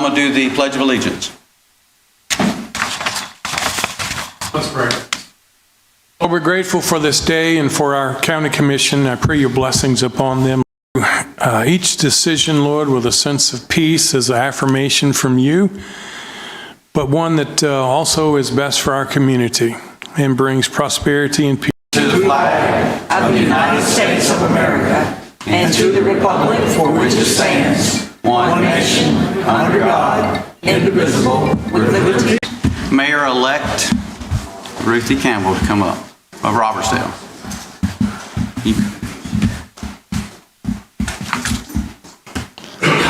going to do the Pledge of Allegiance. Let's pray. Lord, we're grateful for this day and for our county commission. I pray your blessings upon them. Each decision, Lord, with a sense of peace as an affirmation from you, but one that also is best for our community and brings prosperity and peace. To the flag of the United States of America and to the republic for which it stands, one nation, under God, indivisible, with liberty. Mayor-elect Ruthie Campbell to come up of Robertsdale.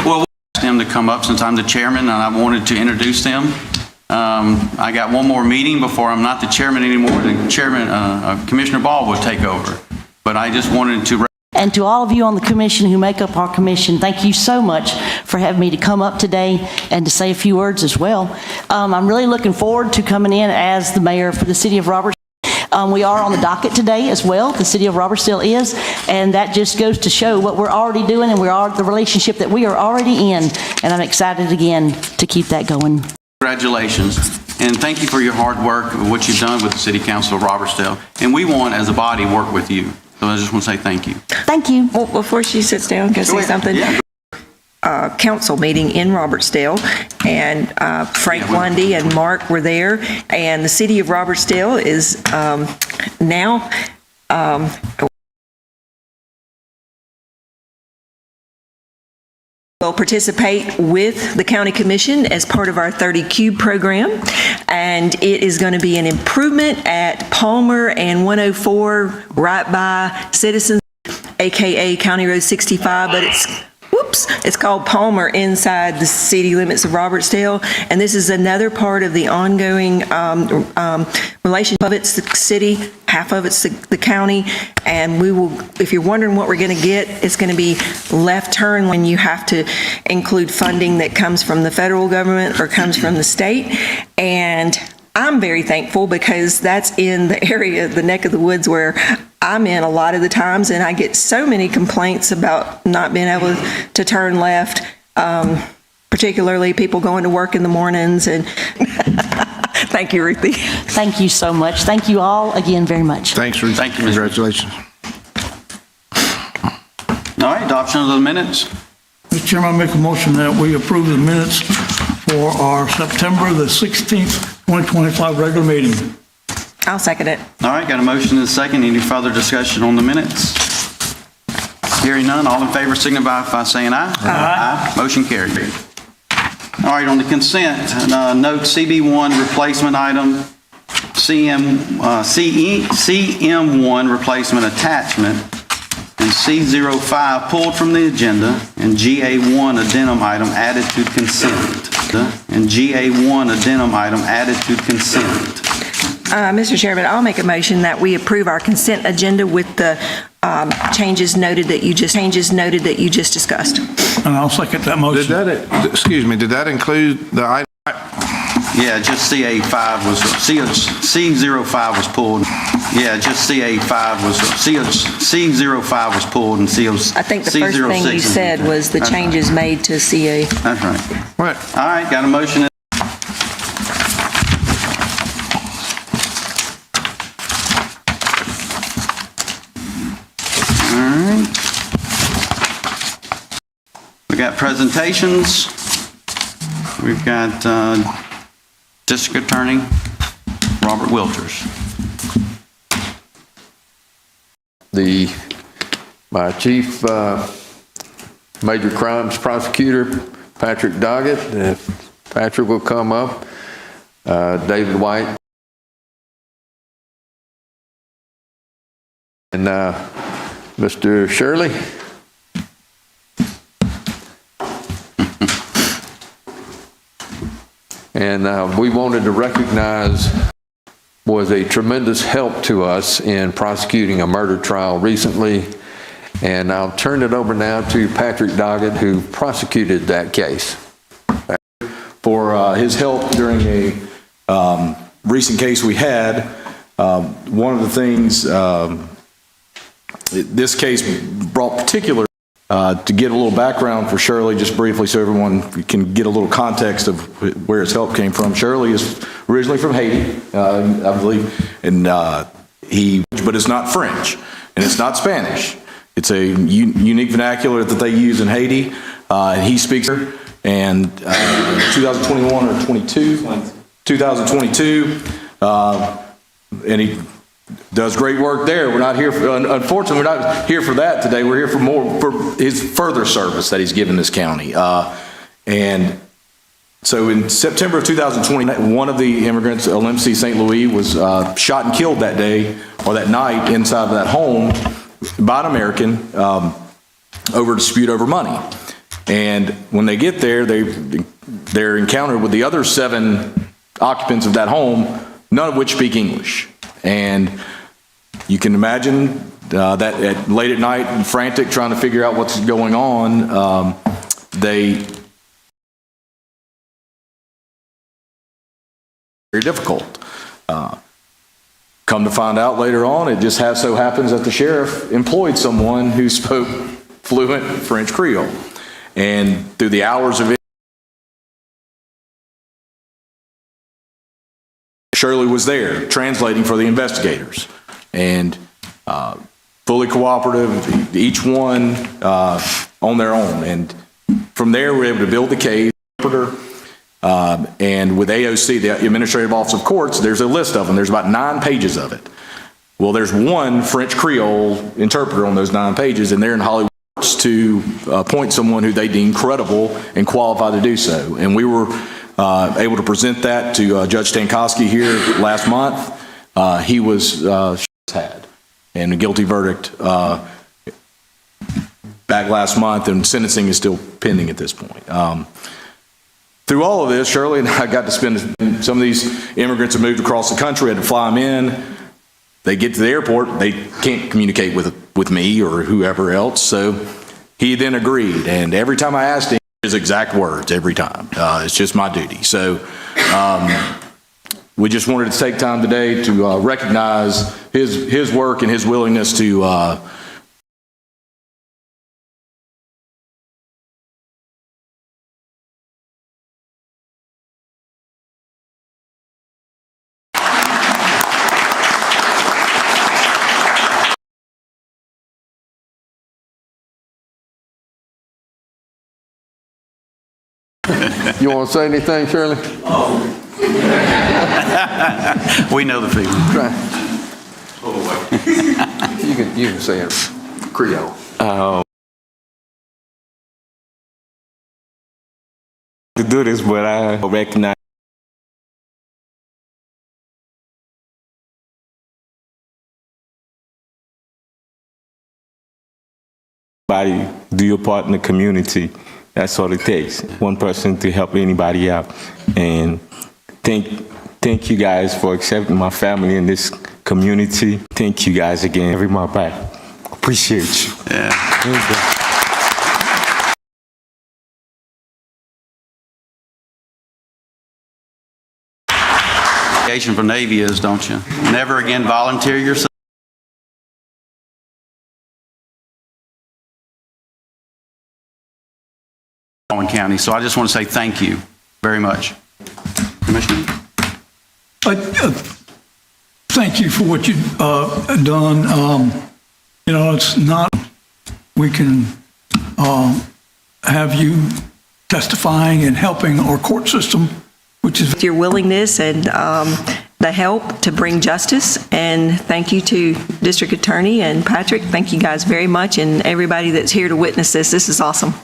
Well, we'll ask them to come up since I'm the chairman and I wanted to introduce them. I got one more meeting before I'm not the chairman anymore. The chairman, Commissioner Baldwin, will take over. But I just wanted to... And to all of you on the commission who make up our commission, thank you so much for having me to come up today and to say a few words as well. I'm really looking forward to coming in as the mayor for the city of Robertsdale. We are on the docket today as well. The city of Robertsdale is, and that just goes to show what we're already doing and the relationship that we are already in. And I'm excited again to keep that going. Congratulations, and thank you for your hard work and what you've done with the City Council of Robertsdale. And we want, as a body, work with you. So I just want to say thank you. Thank you. Well, before she sits down, can I say something? Yeah. Council meeting in Robertsdale, and Frank Lundy and Mark were there, and the city of Robertsdale is now will participate with the county commission as part of our 30 Cube program, and it is going to be an improvement at Palmer and 104 right by Citizens, aka County Road 65, but it's called Palmer inside the city limits of Robertsdale, and this is another part of the ongoing relationship of it's the city, half of it's the county, and we will, if you're wondering what we're going to get, it's going to be left turn when you have to include funding that comes from the federal government or comes from the state, and I'm very thankful because that's in the area, the neck of the woods where I'm in a lot of the times, and I get so many complaints about not being able to turn left, particularly people going to work in the mornings. And thank you, Ruthie. Thank you so much. Thank you all again very much. Thanks, Ruth. Thank you, Ms. Congratulations. All right, adoption of the minutes. Mr. Chairman, I make a motion that we approve the minutes for our September the 16th, 2025 regular meeting. I'll second it. All right, got a motion and a second. Any further discussion on the minutes? Hearing none, all in favor signify by saying aye. Aye. Motion carried. All right, on the consent, note CB1 replacement item, CM1 replacement attachment, and C05 pulled from the agenda, and GA1 addendum item added to consent. And GA1 addendum item added to consent. Mr. Chairman, I'll make a motion that we approve our consent agenda with the changes noted that you just discussed. And I'll second that motion. Did that include the item? Yeah, just CA5 was, C05 was pulled. Yeah, just CA5 was, C05 was pulled and C06. I think the first thing you said was the changes made to CA. That's right. Right. All right, got a motion. We got presentations. We've got District Attorney Robert Wilters. My chief major crimes prosecutor, Patrick Doggett. If Patrick will come up. David White. And Mr. Shirley. And we wanted to recognize was a tremendous help to us in prosecuting a murder trial recently. And I'll turn it over now to Patrick Doggett, who prosecuted that case. For his help during a recent case we had. One of the things this case brought particular To get a little background for Shirley, just briefly, so everyone can get a little context of where his help came from. Shirley is originally from Haiti, I believe, and but it's not French, and it's not Spanish. It's a unique vernacular that they use in Haiti. He speaks her, and 2021 or 2022, and he does great work there. We're not here for, unfortunately, we're not here for that today. We're here for more, for his further service that he's given this county. And so in September of 2020, one of the immigrants, LMC St. Louis, was shot and killed that day, or that night, inside of that home by an American over a dispute over money. And when they get there, they're encountered with the other 7 occupants of that home, none of which speak English. And you can imagine that late at night, frantic, trying to figure out what's going on, very difficult. Come to find out later on, it just so happens that the sheriff employed someone who spoke fluent French Creole. And through the hours of it, Shirley was there translating for the investigators, and fully cooperative, each one on their own. And from there, we were able to build the case. And with AOC, the Administrative Office of Courts, there's a list of them. There's about 9 pages of it. Well, there's one French Creole interpreter on those 9 pages, and they're in Hollywood to appoint someone who they deem credible and qualified to do so. And we were able to present that to Judge Stankowski here last month. He was had, and a guilty verdict back last month, and sentencing is still pending at this point. Through all of this, Shirley and I got to spend, some of these immigrants have moved across the country, had to fly them in. They get to the airport, they can't communicate with me or whoever else, so he then agreed. And every time I asked him, his exact words, every time. It's just my duty. So we just wanted to take time today to recognize his work and his willingness to You want to say anything, Shirley? We know the feeling. You can say it Creole. To do this, but I recognize do your part in the community. That's all it takes. One person to help anybody out. And thank you guys for accepting my family in this community. Thank you guys again. Every month back. Appreciate you. Yeah. For Navy is, don't you? Never again volunteer yourself. Baldwin County. So I just want to say thank you very much. Commissioner? Thank you for what you've done. It's not, we can have you testifying and helping our court system, which is Your willingness and the help to bring justice. And thank you to District Attorney and Patrick. Thank you guys very much, and everybody that's here to witness this. This is awesome.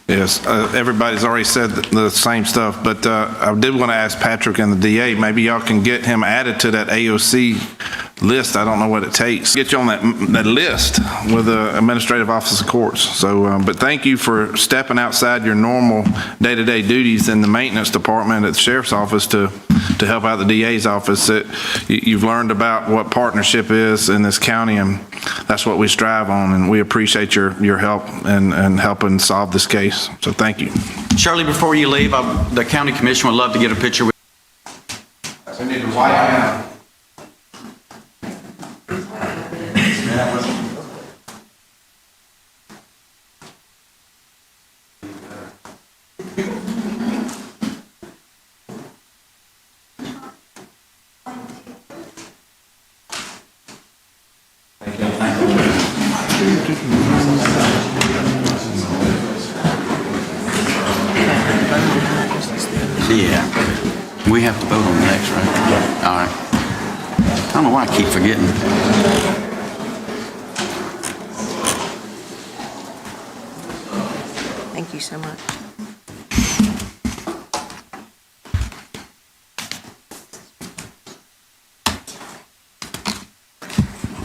Yes, everybody's already said the same stuff, but I did want to ask Patrick and the DA, maybe y'all can get him added to that AOC list. I don't know what it takes. Get you on that list with the Administrative Office of Courts. So, but thank you for stepping outside your normal day-to-day duties in the maintenance department at the Sheriff's Office to help out the DA's office. You've learned about what partnership is in this county, and that's what we strive on, and we appreciate your help and helping solve this case. So thank you. Shirley, before you leave, the county commission would love to get a picture with you. I need to wipe out. Yeah. We have to vote on the next, right? Yeah. All right. I don't know why I keep forgetting. Thank you so much.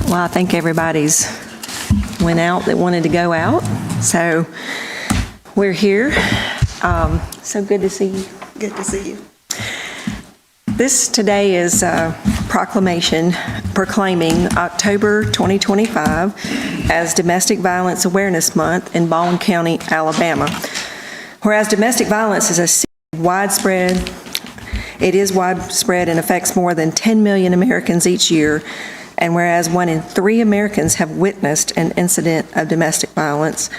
Well, I think everybody's went out that wanted to go out, so we're here. So good to see you. Good to see you. This today is a proclamation proclaiming October 2025 as Domestic Violence Awareness Month in Baldwin County, Alabama. Whereas domestic violence is widespread and affects more than 10 million Americans each year, and whereas 1 in 3 Americans have witnessed an incident of domestic violence,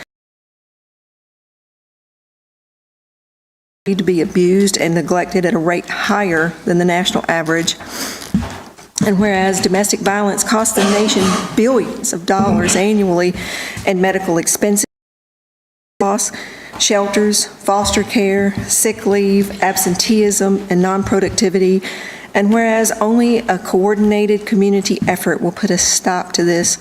to be abused and neglected at a rate higher than the national average. And whereas domestic violence costs the nation billions of dollars annually in medical expenses, loss, shelters, foster care, sick leave, absenteeism, and non-productivity, and whereas only a coordinated community effort will put a stop to this.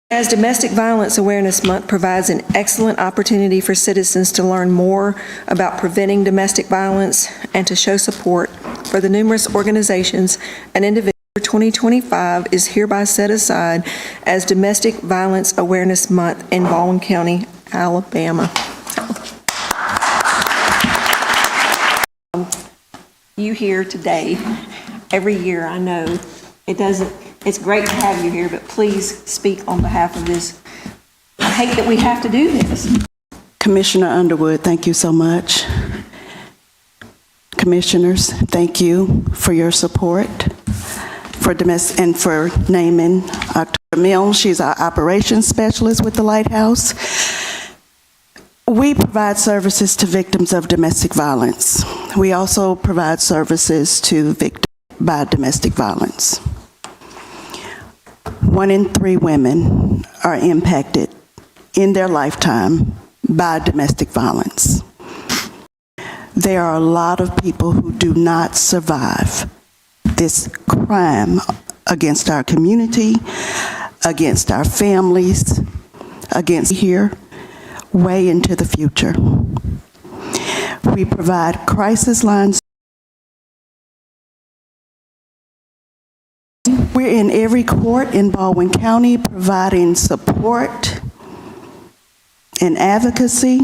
As Domestic Violence Awareness Month provides an excellent opportunity for citizens to learn more about preventing domestic violence and to show support for the numerous organizations and individuals, 2025 is hereby set aside as Domestic Violence Awareness Month in Baldwin County, Alabama. You here today, every year, I know, it's great to have you here, but please speak on behalf of this. I hate that we have to do this. Commissioner Underwood, thank you so much. Commissioners, thank you for your support and for naming October Mills. She's our operations specialist with the Lighthouse. We provide services to victims of domestic violence. We also provide services to victims by domestic violence. 1 in 3 women are impacted in their lifetime by domestic violence. There are a lot of people who do not survive this crime against our community, against our families, against here, way into the future. We provide crisis lines. We're in every court in Baldwin County providing support and advocacy.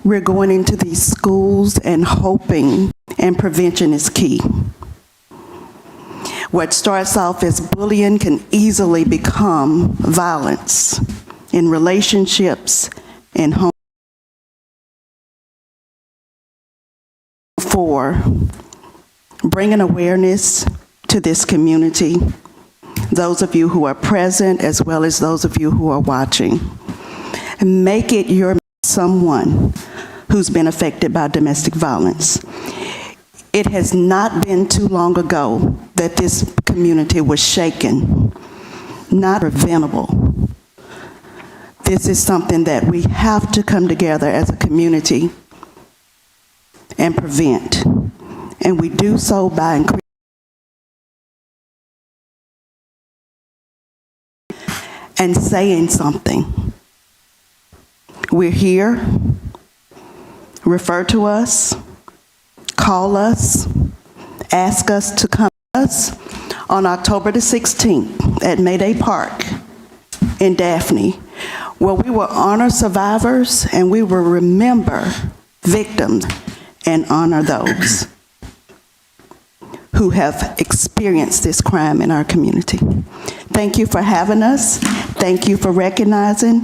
We're going into these schools and hoping, and prevention is key. What starts off as bullying can easily become violence in relationships and home. For bringing awareness to this community, those of you who are present as well as those of you who are watching. Make it your someone who's been affected by domestic violence. It has not been too long ago that this community was shaken, not preventable. This is something that we have to come together as a community and prevent. And we do so by increasing and saying something. We're here. Refer to us. Call us. Ask us to come to us on October the 16th at Mayday Park in Daphne, where we will honor survivors and we will remember victims and honor those who have experienced this crime in our community. Thank you for having us. Thank you for recognizing.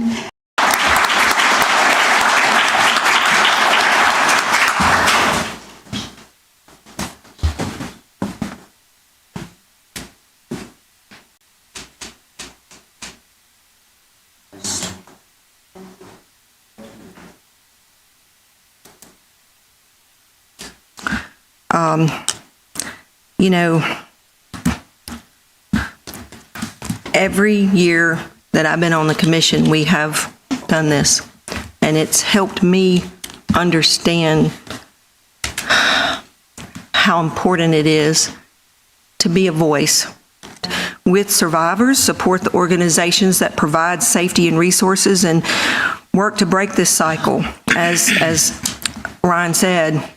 every year that I've been on the commission, we have done this. And it's helped me understand how important it is to be a voice. With survivors, support the organizations that provide safety and resources and work to break this cycle. As Ryan said,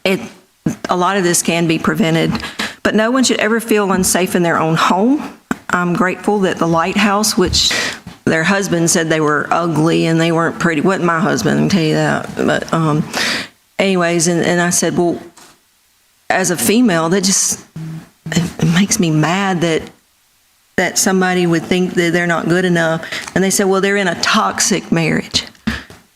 a lot of this can be prevented, but no one should ever feel unsafe in their own home. I'm grateful that the Lighthouse, which their husband said they were ugly and they weren't pretty, wasn't my husband, I can tell you that. But anyways, and I said, well, as a female, that just, it makes me mad that somebody would think that they're not good enough. And they said, well, they're in a toxic marriage.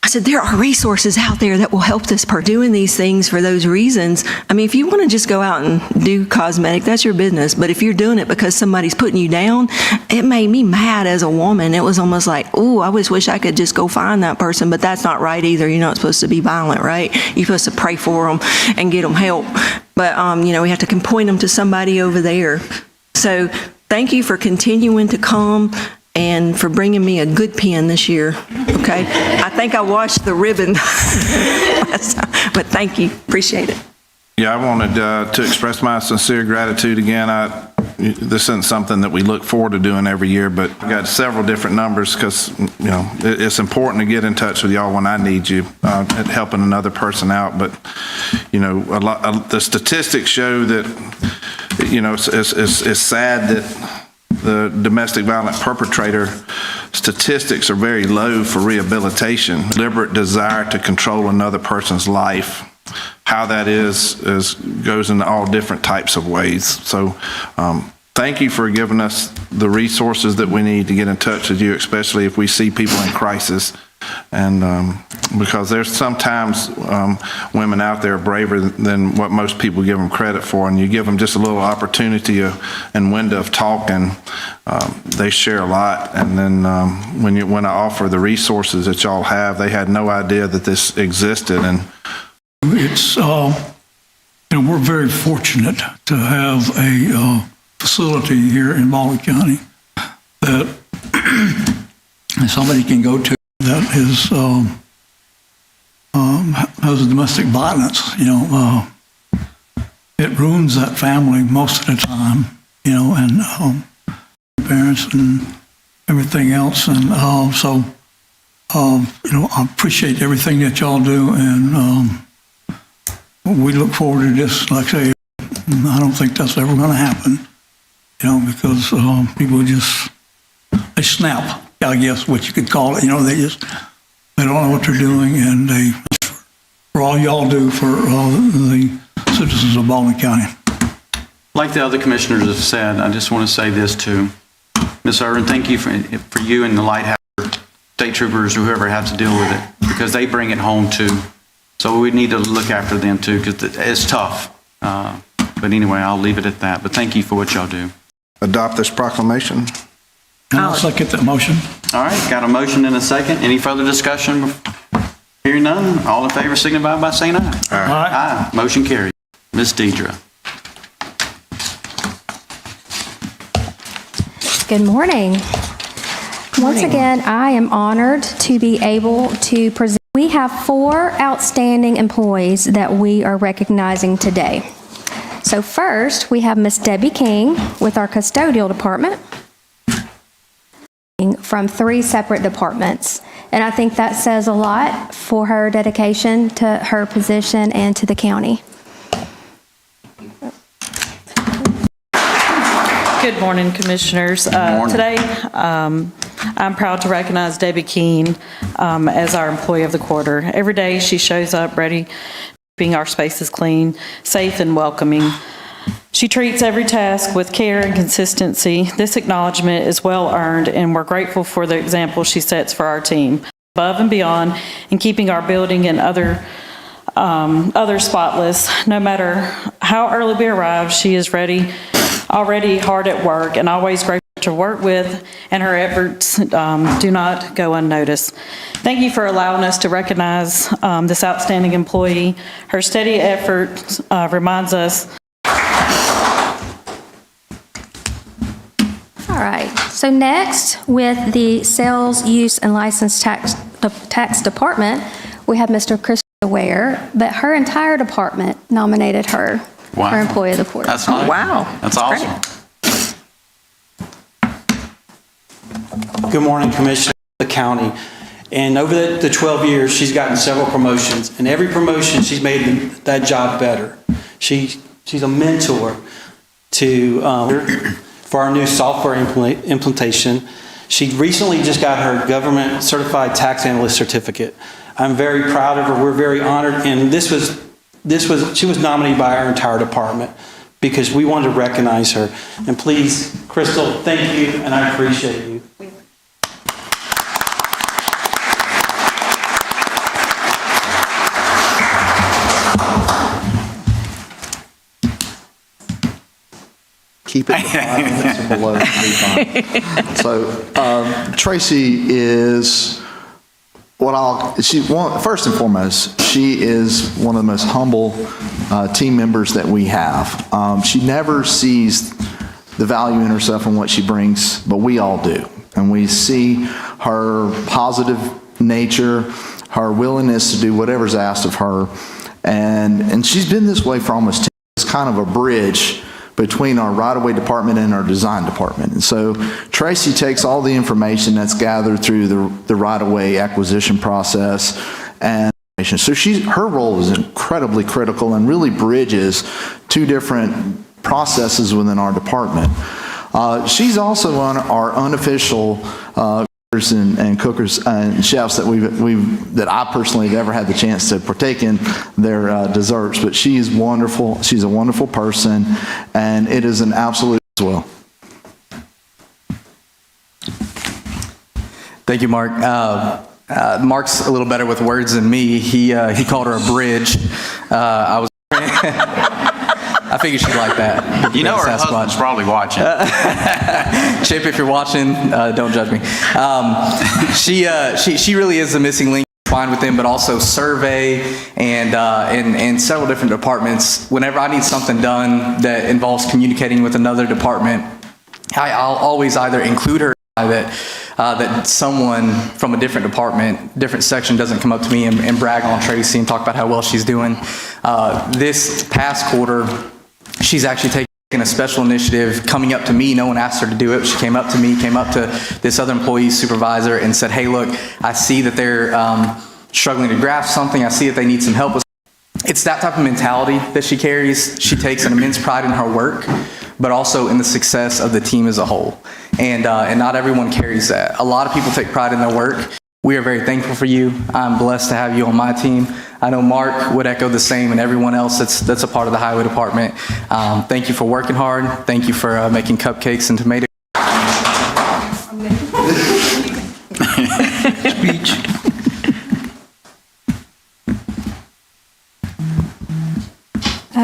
I said, there are resources out there that will help this person doing these things for those reasons. I mean, if you want to just go out and do cosmetic, that's your business. But if you're doing it because somebody's putting you down, it made me mad as a woman. It was almost like, ooh, I wish I could just go find that person. But that's not right either. You're not supposed to be violent, right? You're supposed to pray for them and get them help. But, we have to point them to somebody over there. So thank you for continuing to come and for bringing me a good pen this year, okay? I think I washed the ribbon, but thank you, appreciate it. Yeah, I wanted to express my sincere gratitude again. This isn't something that we look forward to doing every year, but I've got several different numbers because, it's important to get in touch with y'all when I need you, at helping another person out. But, the statistics show that, it's sad that the domestic violence perpetrator statistics are very low for rehabilitation. Deliberate desire to control another person's life. How that goes into all different types of ways. So thank you for giving us the resources that we need to get in touch with you, especially if we see people in crisis. And because there's sometimes women out there braver than what most people give them credit for, and you give them just a little opportunity and window of talking, they share a lot. And then when I offer the resources that y'all have, they had no idea that this existed. And it's we're very fortunate to have a facility here in Baldwin County that somebody can go to that is has domestic violence. It ruins that family most of the time. And parents and everything else. And so I appreciate everything that y'all do, and we look forward to this. Like I say, I don't think that's ever going to happen. Because people they snap, I guess what you could call it. They don't know what they're doing, and for all y'all do for the citizens of Baldwin County. Like the other commissioners have said, I just want to say this too. Ms. Irvin, thank you for you and the Lighthouse state troopers, whoever has to deal with it, because they bring it home too. So we need to look after them too, because it's tough. But anyway, I'll leave it at that. But thank you for what y'all do. Adopt this proclamation. I'll second that motion. All right, got a motion and a second. Any further discussion? Hearing none, all in favor signify by saying aye. Aye. Aye. Motion carried. Ms. Deidre. Good morning. Once again, I am honored to be able to present. We have 4 outstanding employees that we are recognizing today. So first, we have Miss Debbie King with our custodial department from 3 separate departments. And I think that says a lot for her dedication to her position and to the county. Good morning, Commissioners. Today, I'm proud to recognize Debbie Keene as our Employee of the Quarter. Every day, she shows up ready, keeping our spaces clean, safe, and welcoming. She treats every task with care and consistency. This acknowledgement is well earned, and we're grateful for the example she sets for our team. Above and beyond in keeping our building and other spotless. No matter how early we arrive, she is already hard at work, and always grateful to work with, and her efforts do not go unnoticed. Thank you for allowing us to recognize this outstanding employee. Her steady effort reminds us. All right. So next, with the Sales, Use, and License Tax Department, we have Mr. Christopher Ware, but her entire department nominated her for Employee of the Quarter. That's nice. Wow. That's awesome. Good morning, Commissioner of the county. And over the 12 years, she's gotten several promotions. And every promotion, she's made that job better. She's a mentor for our new software implementation. She recently just got her government certified tax analyst certificate. I'm very proud of her. We're very honored. And she was nominated by our entire department because we wanted to recognize her. And please, Crystal, thank you, and I appreciate you. Keep it to 5 minutes or below. So Tracy is first and foremost, she is one of the most humble team members that we have. She never sees the value in herself and what she brings, but we all do. And we see her positive nature, her willingness to do whatever's asked of her. And she's been this way for almost 10 years. It's kind of a bridge between our right-of-way department and our design department. And so Tracy takes all the information that's gathered through the right-of-way acquisition process, and so her role is incredibly critical and really bridges two different processes within our department. She's also on our unofficial and cookers and chefs that I personally have ever had the chance to partake in their desserts, but she is wonderful. She's a wonderful person, and it is an absolute as well. Thank you, Mark. Mark's a little better with words than me. He called her a bridge. I figured she'd like that. You know her husband's probably watching. Chip, if you're watching, don't judge me. She really is the missing link twined with them, but also survey and several different departments. Whenever I need something done that involves communicating with another department, I'll always either include her that someone from a different department, different section doesn't come up to me and brag on Tracy and talk about how well she's doing. This past quarter, she's actually taken a special initiative coming up to me. No one asked her to do it. She came up to me, came up to this other employee's supervisor and said, hey, look, I see that they're struggling to grasp something. I see that they need some help with. It's that type of mentality that she carries. She takes an immense pride in her work, but also in the success of the team as a whole. And not everyone carries that. A lot of people take pride in their work. We are very thankful for you. I'm blessed to have you on my team. I know Mark would echo the same, and everyone else that's a part of the highway department. Thank you for working hard. Thank you for making cupcakes and tomato. Speech.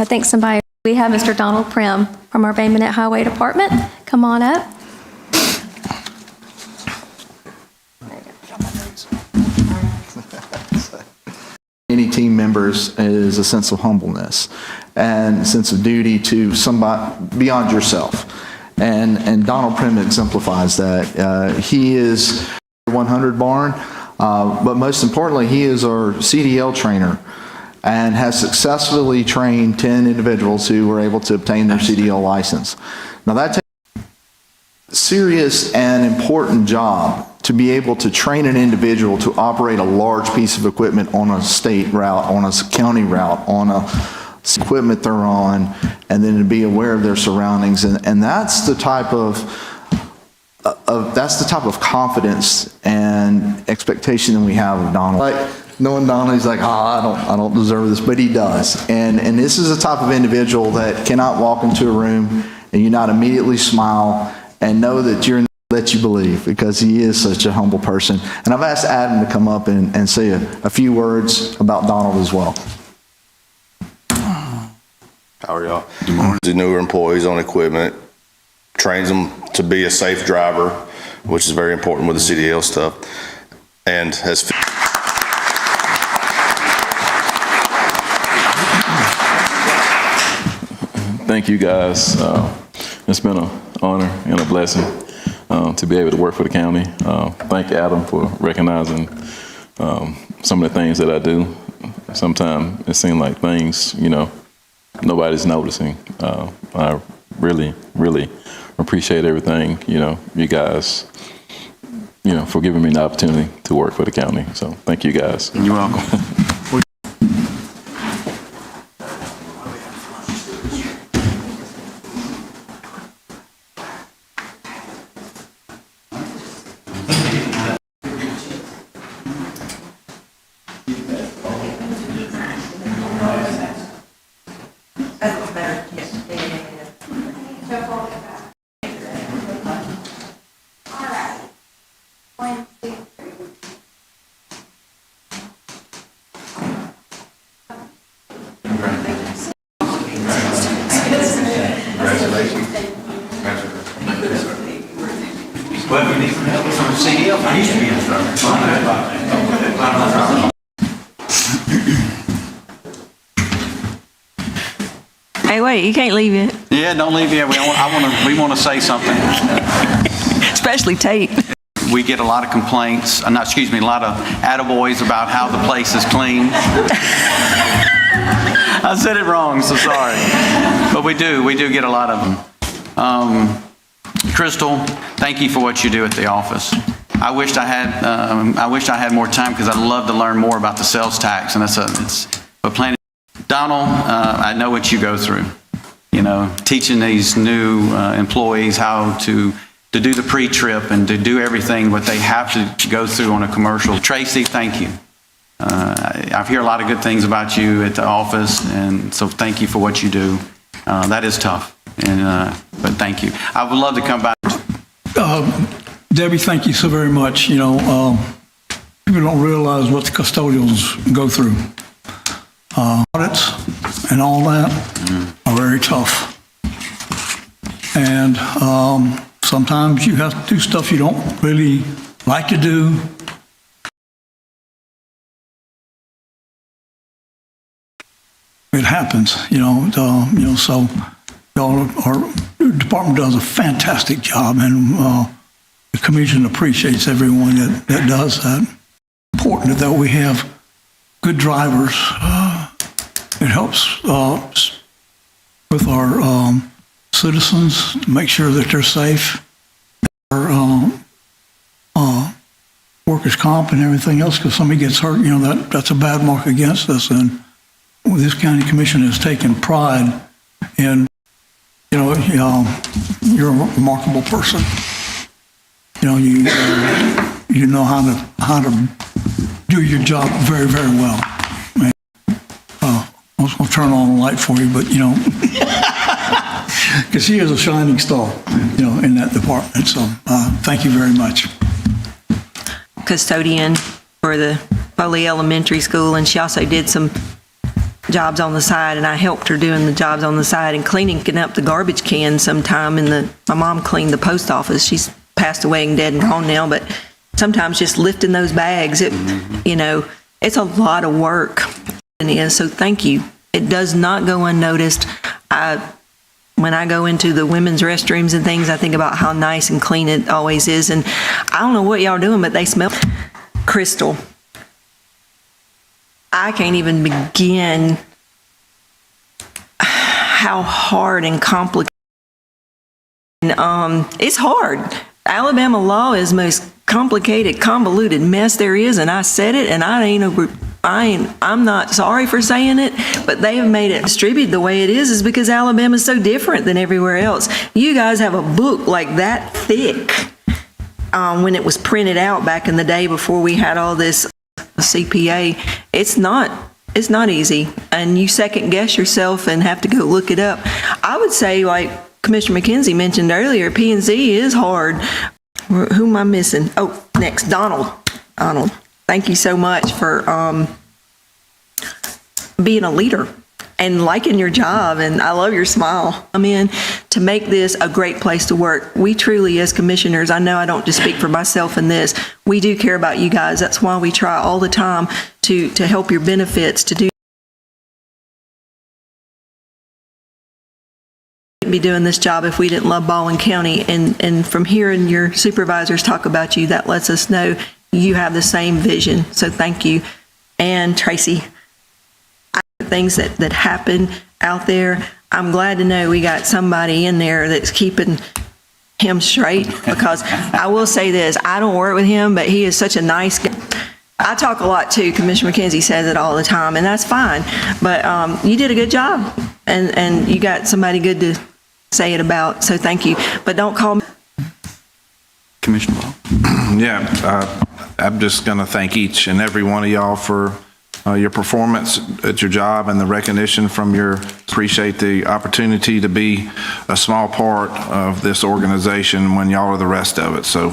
Thanks, somebody. We have Mr. Donald Prim from our Bay Minette Highway Department. Come on up. Any team members is a sense of humbleness and a sense of duty to somebody beyond yourself. And Donald Prim exemplifies that. He is 100 barn, but most importantly, he is our CDL trainer and has successfully trained 10 individuals who were able to obtain their CDL license. Now that takes a serious and important job to be able to train an individual to operate a large piece of equipment on a state route, on a county route, on a equipment they're on, and then to be aware of their surroundings. And that's the type of confidence and expectation that we have of Donald. Like, knowing Donald, he's like, I don't deserve this, but he does. And this is the type of individual that cannot walk into a room and you not immediately smile and know that you're in let you believe, because he is such a humble person. And I've asked Adam to come up and say a few words about Donald as well. How are y'all? Good morning. The newer employees on equipment, trains them to be a safe driver, which is very important with the CDL stuff, and has. Thank you guys. It's been an honor and a blessing to be able to work for the county. Thank Adam for recognizing some of the things that I do. Sometimes it seems like things, nobody's noticing. I really, really appreciate everything, you guys, for giving me the opportunity to work for the county. So thank you guys. You're welcome. Well, if you need some help with some CDL, I used to be instructor. Hey, wait, you can't leave it. Yeah, don't leave yet. We want to say something. Especially Tate. We get a lot of complaints, a lot of attaboys about how the place is clean. I said it wrong, so sorry. But we do get a lot of them. Crystal, thank you for what you do at the office. I wished I had more time because I'd love to learn more about the sales tax, and but planning. Donald, I know what you go through. Teaching these new employees how to do the pre-trip and to do everything what they have to go through on a commercial. Tracy, thank you. I've heard a lot of good things about you at the office, and so thank you for what you do. That is tough, but thank you. I would love to come back. Debbie, thank you so very much. People don't realize what the custodials go through. Audits and all that are very tough. And sometimes you have to do stuff you don't really like to do. It happens, so our department does a fantastic job, and the commission appreciates everyone that does that. Important that we have good drivers. It helps with our citizens to make sure that they're safe. Our workers' comp and everything else, because somebody gets hurt, that's a bad mark against us. And this county commission has taken pride in, you're a remarkable person. You know how to do your job very, very well. I was going to turn on a light for you, but because she is a shining star, in that department. So thank you very much. Custodian for the Foley Elementary School, and she also did some jobs on the side, and I helped her doing the jobs on the side and cleaning up the garbage cans sometime. My mom cleaned the post office. She's passed away and dead and gone now, but sometimes just lifting those bags, it's a lot of work. So thank you. It does not go unnoticed. When I go into the women's restrooms and things, I think about how nice and clean it always is. And I don't know what y'all are doing, but they smell. Crystal, I can't even begin how hard and complicated. It's hard. Alabama law is the most complicated, convoluted mess there is, and I said it, and I'm not sorry for saying it, but they have made it distributed the way it is because Alabama is so different than everywhere else. You guys have a book like that thick when it was printed out back in the day before we had all this CPA. It's not easy, and you second guess yourself and have to go look it up. I would say, like Commissioner McKenzie mentioned earlier, P&Z is hard. Who am I missing? Oh, next, Donald. Donald, thank you so much for being a leader and liking your job, and I love your smile. I'm in to make this a great place to work. We truly, as commissioners, I know I don't just speak for myself in this, we do care about you guys. That's why we try all the time to help your benefits, to do be doing this job if we didn't love Baldwin County. And from hearing your supervisors talk about you, that lets us know you have the same vision. So thank you. And Tracy, things that happen out there, I'm glad to know we got somebody in there that's keeping him straight, because I will say this, I don't work with him, but he is such a nice guy. I talk a lot too. Commissioner McKenzie says it all the time, and that's fine. But you did a good job, and you got somebody good to say it about, so thank you. But don't call me. Commissioner Ball? Yeah, I'm just going to thank each and every one of y'all for your performance at your job and the recognition from your, appreciate the opportunity to be a small part of this organization when y'all are the rest of it. So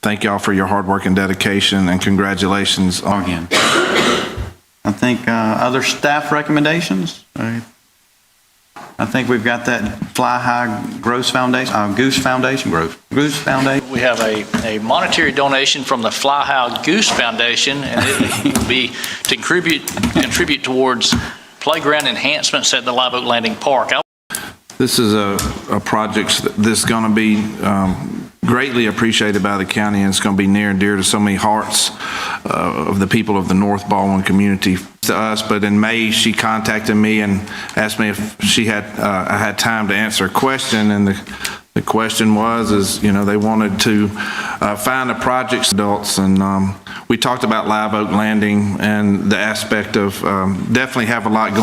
thank y'all for your hard work and dedication, and congratulations again. I think other staff recommendations? I think we've got that Fly High Goose Foundation. We have a monetary donation from the Fly High Goose Foundation, and it will be to contribute towards playground enhancements at the Live Oak Landing Park. This is a project that's going to be greatly appreciated by the county, and it's going to be near and dear to so many hearts of the people of the North Baldwin community to us. But in May, she contacted me and asked me if I had time to answer a question, and the question was, they wanted to find a project adults, and we talked about Live Oak Landing and the aspect of definitely have a lot going